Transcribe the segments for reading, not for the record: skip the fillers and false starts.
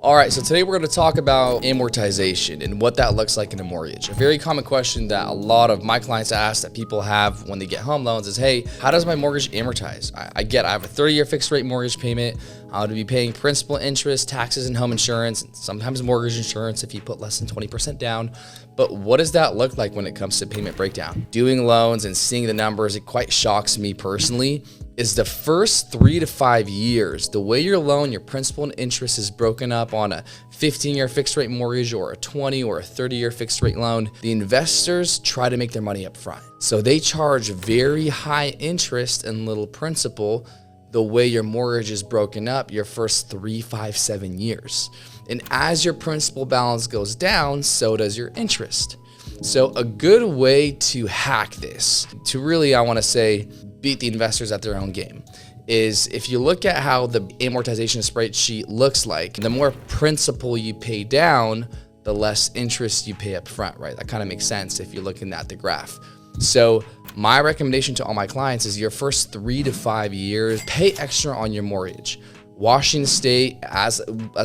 All right, so today we're going to talk about amortization and what that looks like in a mortgage. A very common question that a lot of my clients ask, that people have when they get home loans, is, hey, how does my mortgage amortize? I have a 30-year fixed rate mortgage payment. I'm going to be paying principal, interest, taxes, and home insurance, and sometimes mortgage insurance if you put less than 20% down. But what does that look like when it comes to payment breakdown? Doing loans and seeing the numbers, it quite shocks me personally. Is the first 3 to 5 years, the way your loan, your principal and interest is broken up on a 15-year fixed rate mortgage or a 20 or a 30-year fixed rate loan, the investors try to make their money up front. So they charge very high interest and little principal the way your mortgage is broken up your first 3, 5, 7 years. And as your principal balance goes down, so does your interest. So a good way to hack this, to really, I want to say, beat the investors at their own game, is if you look at how the amortization spreadsheet looks like, the more principal you pay down, the less interest you pay up front, right? That kind of makes sense if you're looking at the graph. So my recommendation to all my clients is your first 3 to 5 years, pay extra on your mortgage. Washington State, as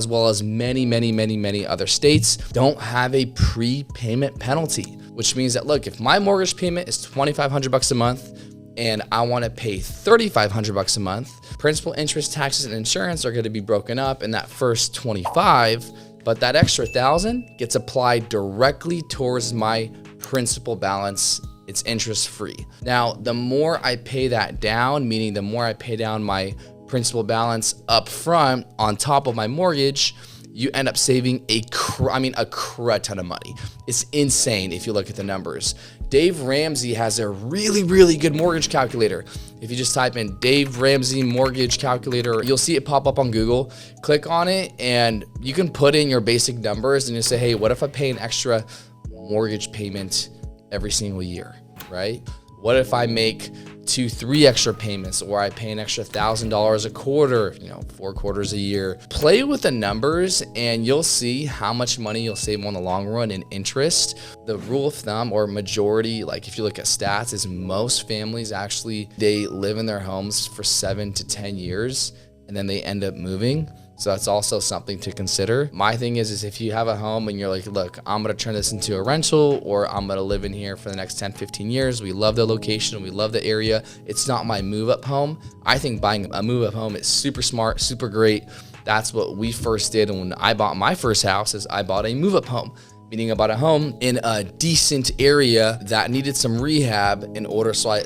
well as many other states, don't have a prepayment penalty, which means that, look, if my mortgage payment is $2,500 a month, and I want to pay $3,500 a month, principal, interest, taxes, and insurance are going to be broken up in that first 25, but that extra $1,000 gets applied directly towards my principal balance. It's interest free. Now, the more I pay that down, meaning the more I pay down my principal balance up front on top of my mortgage, you end up saving a crud ton of money. It's insane if you look at the numbers. Dave Ramsey has a really good mortgage calculator. If you just type in Dave Ramsey mortgage calculator, you'll see it pop up on Google. Click on it and you can put in your basic numbers and you say, hey, what if I pay an extra mortgage payment every single year, right? What if I make 2-3 extra payments, or I pay an extra $1,000 a quarter, 4 quarters a year? Play with the numbers and you'll see how much money you'll save on the long run in interest. The rule of thumb, or majority, like if you look at stats, is most families actually, they live in their homes for 7 to 10 years and then they end up moving. So that's also something to consider. My thing is if you have a home and you're like, look, I'm gonna turn this into a rental, or I'm gonna live in here for the next 10, 15 years. We love the location, we love the area. It's not my move-up home. I think buying a move-up home is super smart, super great. That's what we first did. And when I bought my first house, is I bought a move-up home. Meaning I bought a home in a decent area that needed some rehab in order, so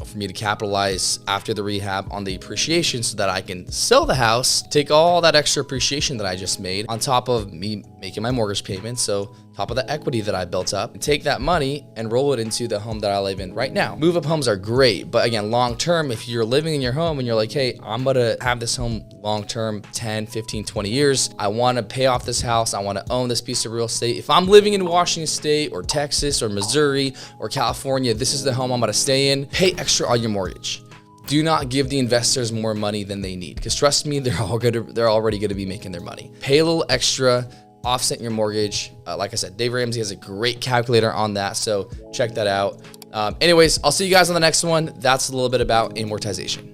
for me to capitalize after the rehab on the appreciation so that I can sell the house, take all that extra appreciation that I just made on top of me making my mortgage payment, so top of the equity that I built up, and take that money and roll it into the home that I live in right now. Move-up homes are great, but again, long-term, if you're living in your home and you're like, hey, I'm gonna have this home long-term, 10, 15, 20 years. I wanna pay off this house. I wanna own this piece of real estate. If I'm living in Washington State or Texas or Missouri or California, this is the home I'm gonna stay in. Pay extra on your mortgage. Do not give the investors more money than they need, because trust me, they're already gonna be making their money. Pay a little extra, offset your mortgage. Like I said, Dave Ramsey has a great calculator on that, so check that out. Anyways, I'll see you guys on the next one. That's a little bit about amortization.